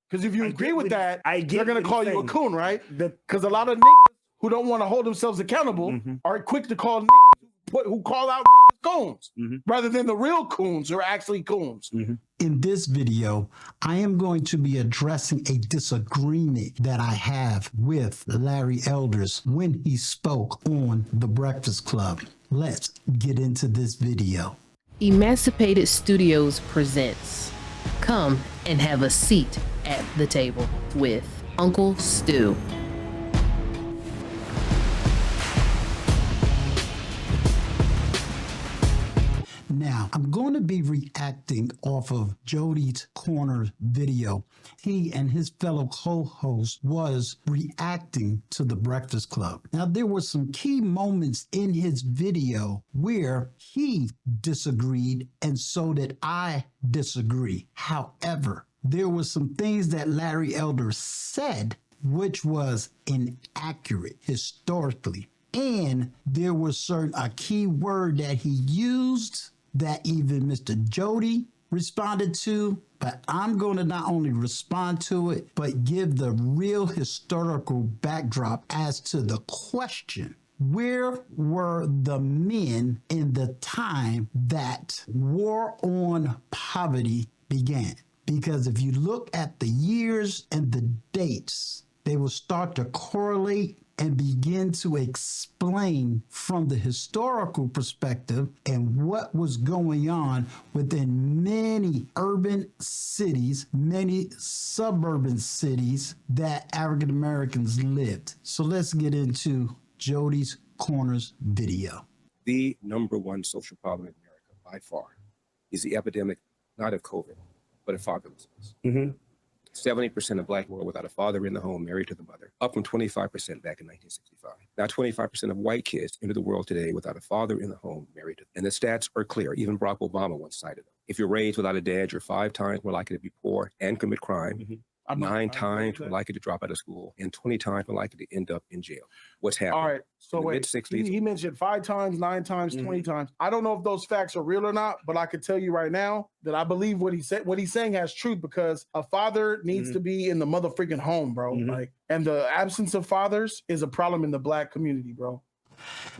Because if you agree with that, they're going to what call he's you a saying. coon, right? Because a lot of niggas who don't want to hold themselves accountable are quick to call niggas who call out niggas coons, rather than the real coons who are actually coons. In this video, I am going to be addressing a disagreement that I have with Larry Elders when he spoke on The Breakfast Club. Let's get into this video. Emancipate Studios presents Come and Have a Seat at the Table with Uncle Stu. Now, I'm going to be reacting off of Jody's Corner video. He and his fellow co-host was reacting to The Breakfast Club. Now, there were some key moments in his video where he disagreed, and so did I disagree. However, there were some things that Larry Elder said which was inaccurate historically. And there was a key word that he used that even Mr. Jody responded to, but I'm going to not only respond to it, but give the real historical backdrop as to the question. Where were the men in the time that war on poverty began? Because if you look at the years and the dates, they will start to correlate and begin to explain from the historical perspective and what was going on within many urban cities, many suburban cities that African Americans lived. So let's get into Jody's Corners video. The number one social problem in America by far is the epidemic, not of COVID, but of fatherlessness. 70% of Black were without a father in the home, married to the mother, up from 25% back in 1965. Now 25% of white kids enter the world today without a father in the home, married to them. And the stats are clear. Even Barack Obama once cited them. If you're raised without a dad, you're 5 times more likely to be poor and commit crime. 9 times more likely to drop out of school, and 20 times more likely to end up in jail. What's happening? All right. So wait, mid-60s, he mentioned 5 times, 9 times, 20 times. I don't know if those facts are real or not, but I could tell you right now that I believe what he said. What he's saying has truth, because a father needs to be in the motherfucking home, bro. Like, and the absence of fathers is a problem in the Black community, bro.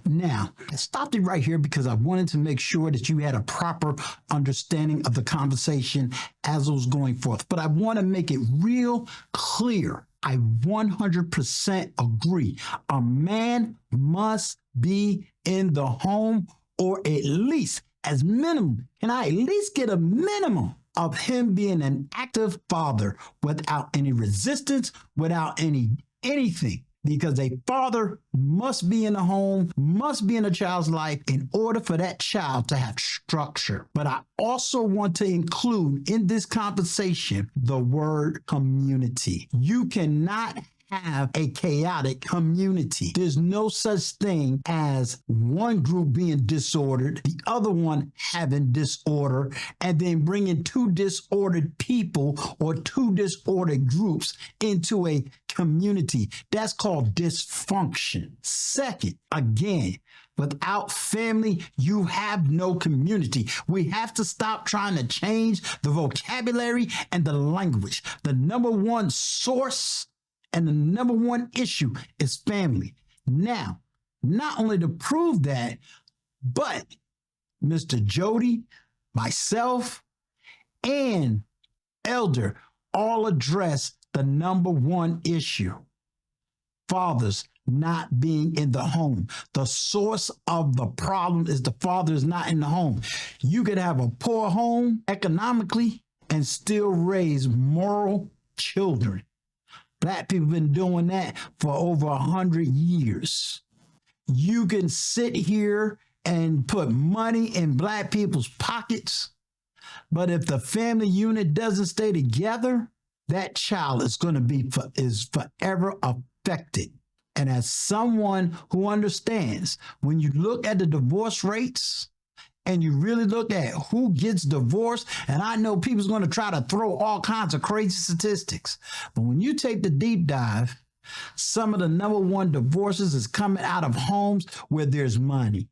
Now, I stopped it right here because I wanted to make sure that you had a proper understanding of the conversation as it was going forth. But I want to make it real clear. I 100% agree. A man must be in the home, or at least as minimum. Can I at least get a minimum of him being an active father without any resistance, without anything? Because a father must be in the home, must be in a child's life in order for that child to have structure. But I also want to include in this conversation the word community. You cannot have a chaotic community. There's no such thing as one group being disordered, the other one having disorder, and then bringing 2 disordered people or 2 disordered groups into a community. That's called dysfunction. Second, again, without family, you have no community. We have to stop trying to change the vocabulary and the language. The number one source and the number one issue is family. Now, not only to prove that, but Mr. Jody, myself, and Elder all address the number one issue: fathers not being in the home. The source of the problem is the father is not in the home. You could have a poor home economically and still raise moral children. Black people have been doing that for over 100 years. You can sit here and put money in Black people's pockets, but if the family unit doesn't stay together, that child is going to be forever affected. And as someone who understands, when you look at the divorce rates and you really look at who gets divorced, and I know people's going to try to throw all kinds of crazy statistics, but when you take the deep dive, some of the number one divorces is coming out of homes where there's money.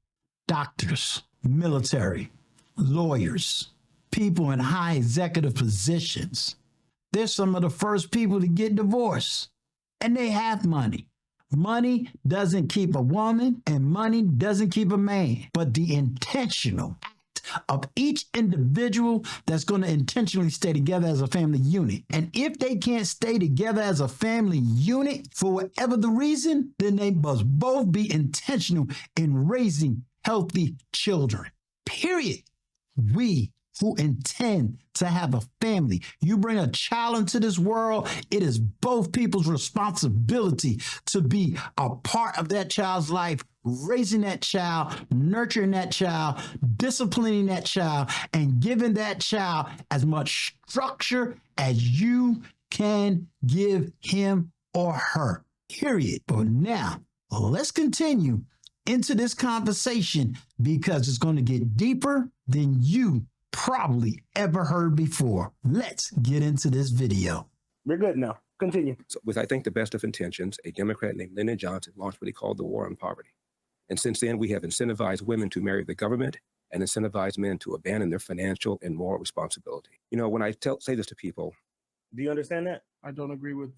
Doctors, military, lawyers, people in high executive positions. They're some of the first people to get divorced, and they have money. Money doesn't keep a woman, and money doesn't keep a man, but the intentional act of each individual that's going to intentionally stay together as a family unit. And if they can't stay together as a family unit for whatever the reason, then they must both be intentional in raising healthy children. Period. We who intend to have a family, you bring a child into this world, it is both people's responsibility to be a part of that child's life, raising that child, nurturing that child, disciplining that child, and giving that child as much structure as you can give him or her. Period. But now, let's continue into this conversation because it's going to get deeper than you probably ever heard before. Let's get into this video. We're good now. Continue. So with, I think, the best of intentions, a Democrat named Lyndon Johnson launched what he called the War on Poverty. And since then, we have incentivized women to marry the government and incentivized men to abandon their financial and moral responsibility. You know, when I say this to people. Do you understand that? I agree with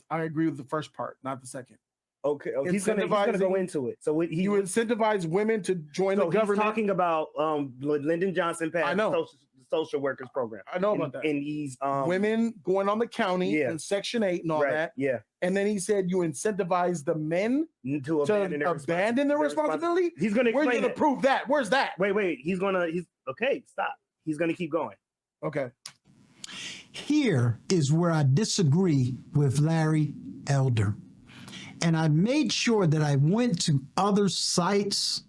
the first part, not the second. Okay. Oh, he's gonna go into it. So you incentivize women to join the government. He's talking about Lyndon Johnson passed the social workers program. I know about that. And he's women going on the county and Section 8 and all that. Yeah. And then he said you incentivize the men to abandon their responsibility. He's going to explain. Where's you going to prove that? Where's that? Wait. He's okay. Stop. He's going to keep going. Okay. Here is where I disagree with Larry Elder. And I made sure that I went to other sites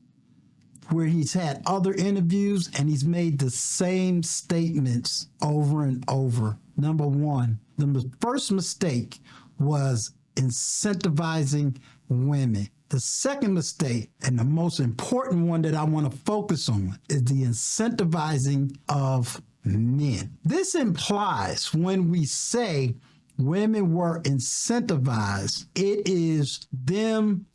where he's had other interviews and he's made the same statements over and over. Number one, the first mistake was incentivizing women. The second mistake, and the most important one that I want to focus on, is the incentivizing of men. This implies when we say women were incentivized, it is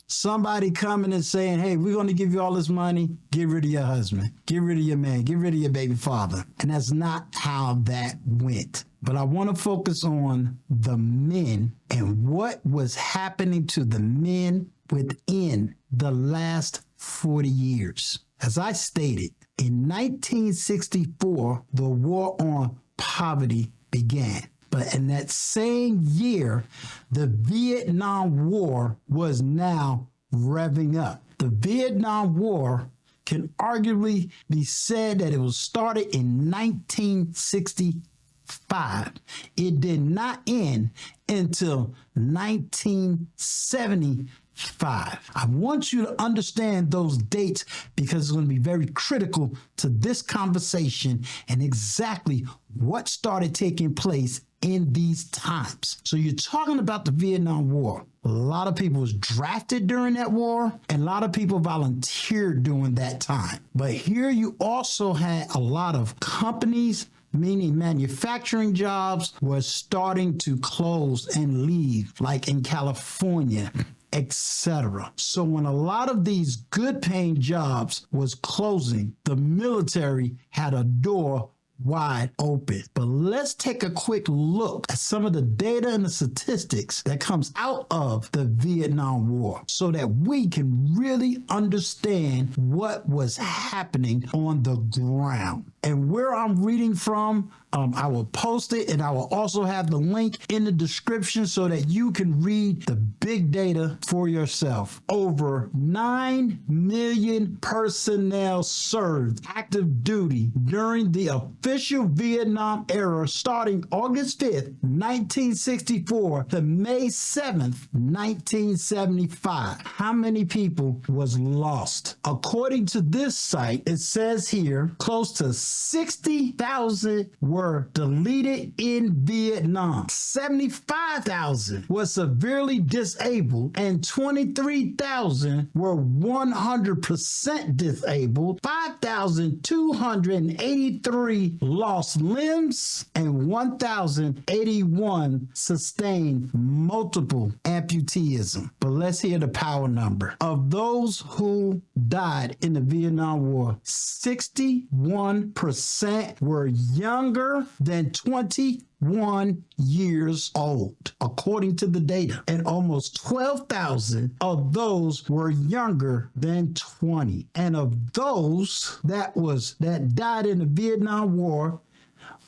somebody coming and saying, hey, we're going to give you all this money, get rid of your husband, get rid of your man, get rid of your baby father. And that's not how that went. But I want to focus on the men and what was happening to the men within the last 40 years. As I stated, in 1964, the war on poverty began. But in that same year, the Vietnam War was now revving up. The Vietnam War can arguably be said that it was started in 1965. It did not end until 1975. I want you to understand those dates because it's going to be very critical to this conversation and exactly what started taking place in these times. So you're talking about the Vietnam War. A lot of people was drafted during that war, and a lot of people volunteered during that time. But here you also had a lot of companies, meaning manufacturing jobs, were starting to close and leave, like in California, etc. So when a lot of these good paying jobs was closing, the military had a door wide open. But let's take a quick look at some of the data and the statistics that comes out of the Vietnam War so that we can really understand what was happening on the ground. And where I'm reading from, I will post it, and I will also have the link in the description so that you can read the big data for yourself. Over 9 million personnel served active duty during the official Vietnam era starting August 5th, 1964 to May 7th, 1975. How many people was lost? According to this site, it says here close to 60,000 were deleted in Vietnam. 75,000 were severely disabled, and 23,000 were 100% disabled. 5,283 lost limbs, and 1,081 sustained multiple amputeeism. But let's hear the power number. Of those who died in the Vietnam War, 61% were younger younger than 21 years old, according to the data. And almost 12,000 of those were younger than 20. And of those that died in the Vietnam War,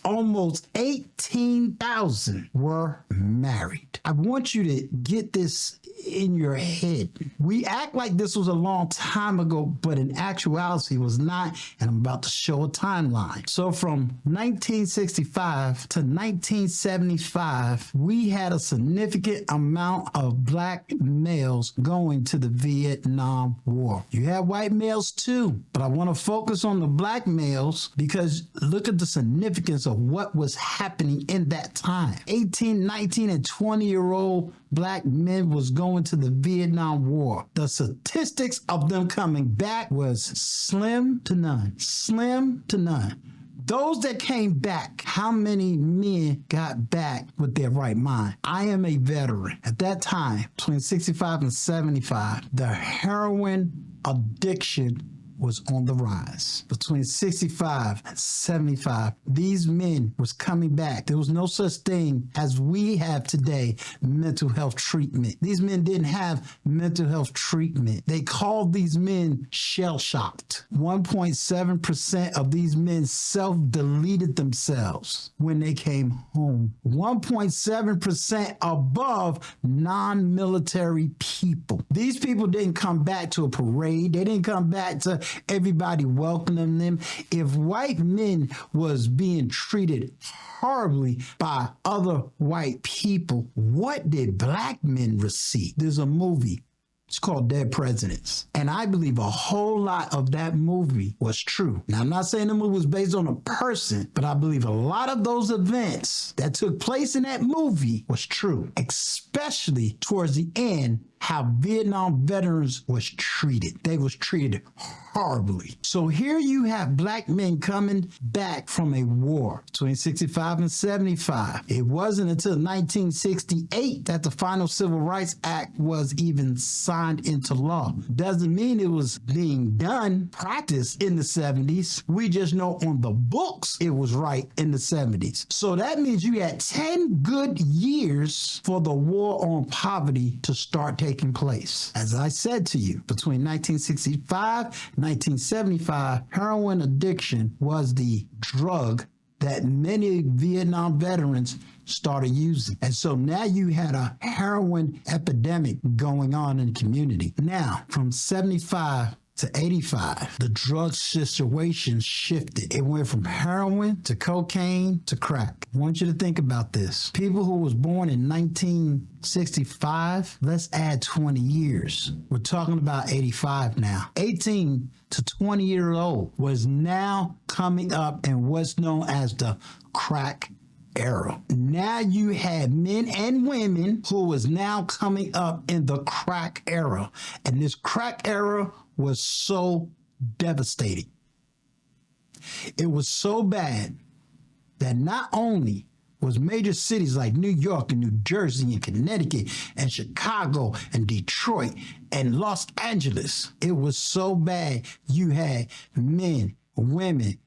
almost 18,000 were married. I want you to get this in your head. We act like this was a long time ago, but in actuality it was not, and I'm about to show a timeline. So from 1965 to 1975, we had a significant amount of black males going to the Vietnam War. You had white males too, but I want to focus on the black males because look at the significance of what was happening in that time. 18, 19, and 20-year-old black men was going to the Vietnam War. The statistics of them coming back was slim to none. Slim to none. Those that came back, how many men got back with their right mind? I am a veteran. At that time, between 65 and 75, the heroin addiction was on the rise. Between 65 and 75, these men was coming back. There was no such thing as we have today, mental health treatment. These men didn't have mental health treatment. They called these men shell-shocked. 1.7% of these men self-deleted themselves when they came home. 1.7% above non-military people. These people didn't come back to a parade. They didn't come back to everybody welcoming them. If white men was being treated horribly by other white people, what did black men receive? There's a movie. It's called Dead Presidents. And I believe a whole lot of that movie was true. Now, I'm not saying the movie was based on a person, but I believe a lot of those events that took place in that movie was true, especially towards the end, how Vietnam veterans was treated. They was treated horribly. So here you have black men coming back from a war between 65 and 75. It wasn't until 1968 that the final Civil Rights Act was even signed into law. Doesn't mean it was being done, practiced in the 70s. We just know on the books it was right in the 70s. So that means you had 10 good years for the war on poverty to start taking place. As I said to you, between 1965 and 1975, heroin addiction was the drug that many Vietnam veterans started using. And so now you had a heroin epidemic going on in the community. Now, from 75 to 85, the drug situation shifted. It went from heroin to cocaine to crack. I want you to think about this. People who was born in 1965, let's add 20 years. We're talking about 85 now. 18 to 20 years old was now coming up in what's known as the crack era. Now you had men and women who was now coming up in the crack era. And this crack era was so devastating. It was so bad that not only was major cities like New York and New Jersey and Connecticut and Chicago and Detroit and Los Angeles, it was so bad you had men, women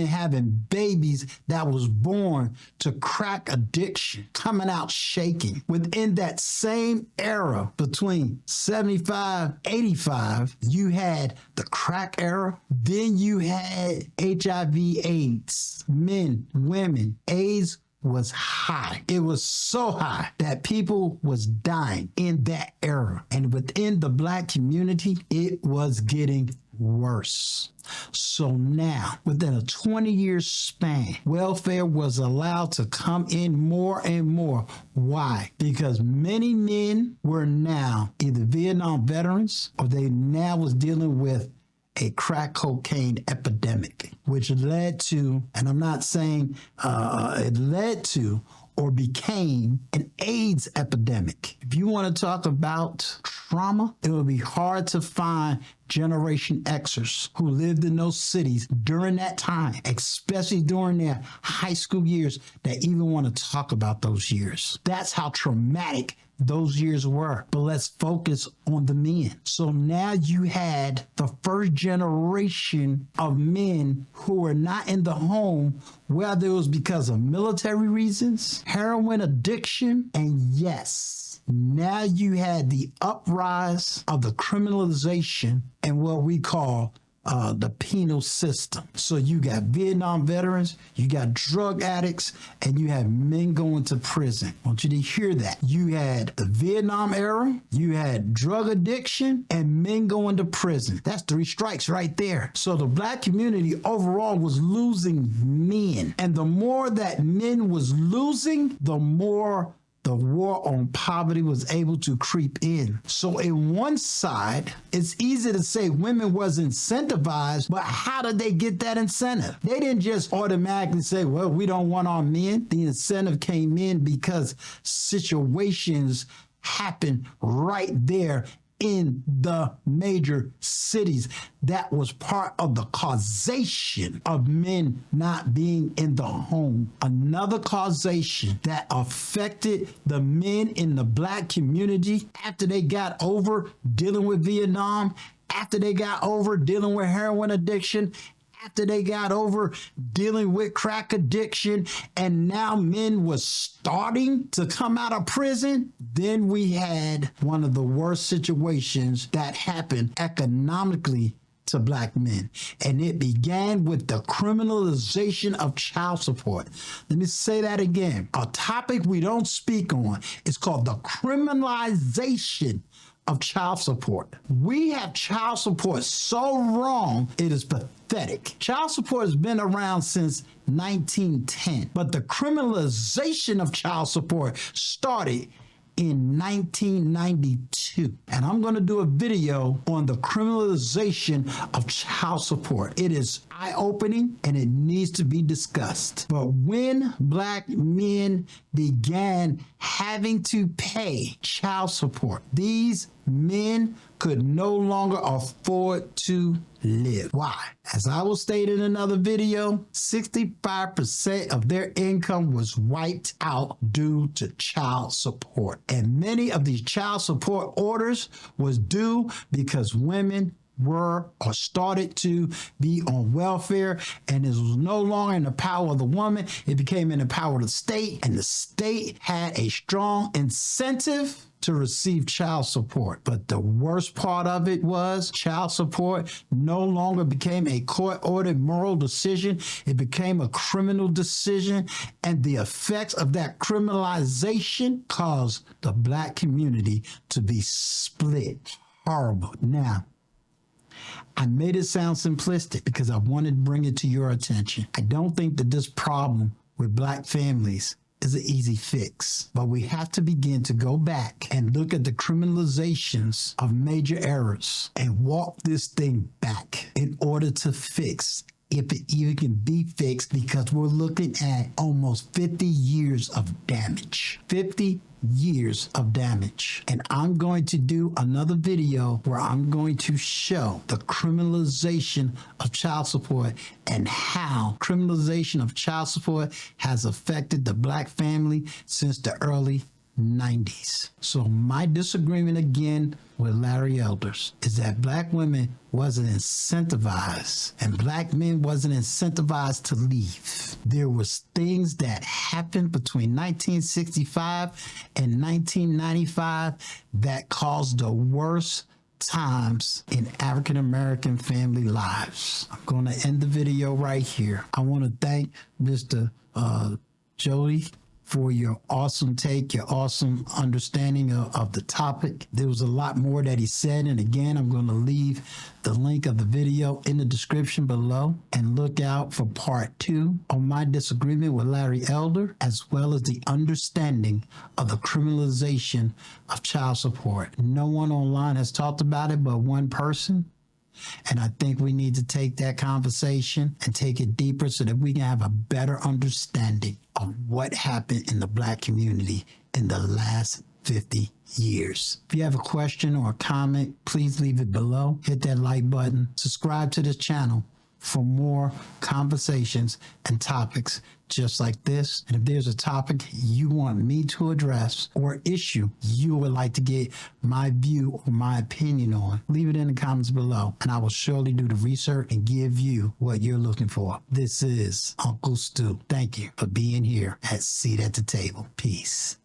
having babies that was born to crack addiction, coming out shaking. Within that same era, between 75, 85, you had the crack era. Then you had HIV, AIDS, men, women, AIDS was high. It was so high that people was dying in that era. And within the black community, it was getting worse. So now, within a 20-year span, welfare was allowed to come in more and more. Why? Because many men were now either Vietnam veterans or they now was dealing with a crack cocaine epidemic, which led to, and I'm not saying it led to or became an AIDS epidemic. If you want to talk about trauma, it will be hard to find Generation Xers who lived in those cities during that time, especially during their high school years, that even want to talk about those years. That's how traumatic those years were. But let's focus on the men. So now you had the first generation of men who were not in the home, whether it was because of military reasons, heroin addiction, and yes, now you had the uprise of the criminalization and what we call the penal system. So you got Vietnam veterans, you got drug addicts, and you have men going to prison. I want you to hear that. You had the Vietnam era, you had drug addiction, and men going to prison. That's 3 strikes right there. So the black community overall was losing men. And the more that men was losing, the more the war on poverty was able to creep in. So in one side, it's easy to say women was incentivized, but how did they get that incentive? They didn't just automatically say, well, we don't want our men. The incentive came in because situations happened right there in the major cities. That was part of the causation of men not being in the home. Another causation that affected the men in the black community after they got over dealing with Vietnam, after they got over dealing with heroin addiction, after they got over dealing with crack addiction, and now men was starting to come out of prison, then we had one of the worst situations that happened economically to black men. And it began with the criminalization of child support. Let me say that again. A topic we don't speak on is called the criminalization of child support. We have child support so wrong, it is pathetic. Child support has been around since 1910, but the criminalization of child support started in 1992. And I'm going to do a video on the criminalization of child support. It is eye-opening and it needs to be discussed. But when black men began having to pay child support, these men could no longer afford to live. Why? As I will state in another video, 65% of their income was wiped out due to child support. And many of these child support orders was due because women were or started to be on welfare, and it was no longer in the power of the woman. It became in the power of the state, and the state had a strong incentive to receive child support. But the worst part of it was child support no longer became a court-ordered moral decision. It became a criminal decision, and the effects of that criminalization caused the black community to be split. Horrible. Now, I made it sound simplistic because I wanted to bring it to your attention. I don't think that this problem with black families is an easy fix, but we have to begin to go back and look at the criminalizations of major errors and walk this thing back in order to fix, if it even can be fixed, because we're looking at almost 50 years of damage. 50 years of damage. And I'm going to do another video where I'm going to show the criminalization of child support and how criminalization of child support has affected the black family since the early 90s. So my disagreement again with Larry Elders is that black women wasn't incentivized and black men wasn't incentivized to leave. There was things that happened between 1965 and 1995 that caused the worst times in African-American family lives. I'm going to end the video right here. I want to thank Mr. Jody for your awesome take, your awesome understanding of the topic. There was a lot more that he said, and again, I'm going to leave the link of the video in the description below, and look out for part 2 on my disagreement with Larry Elder, as well as the understanding of the criminalization of child support. No one online has talked about it but one person. And I think we need to take that conversation and take it deeper so that we can have a better understanding of what happened in the black community in the last 50 years. If you have a question or a comment, please leave it below. Hit that like button. Subscribe to this channel for more conversations and topics just like this. And if there's a topic you want me to address or issue you would like to get my view or my opinion on, leave it in the comments below, and I will surely do the research and give you what you're looking for. This is Uncle Stu. Thank you for being here at Seat at the Table. Peace.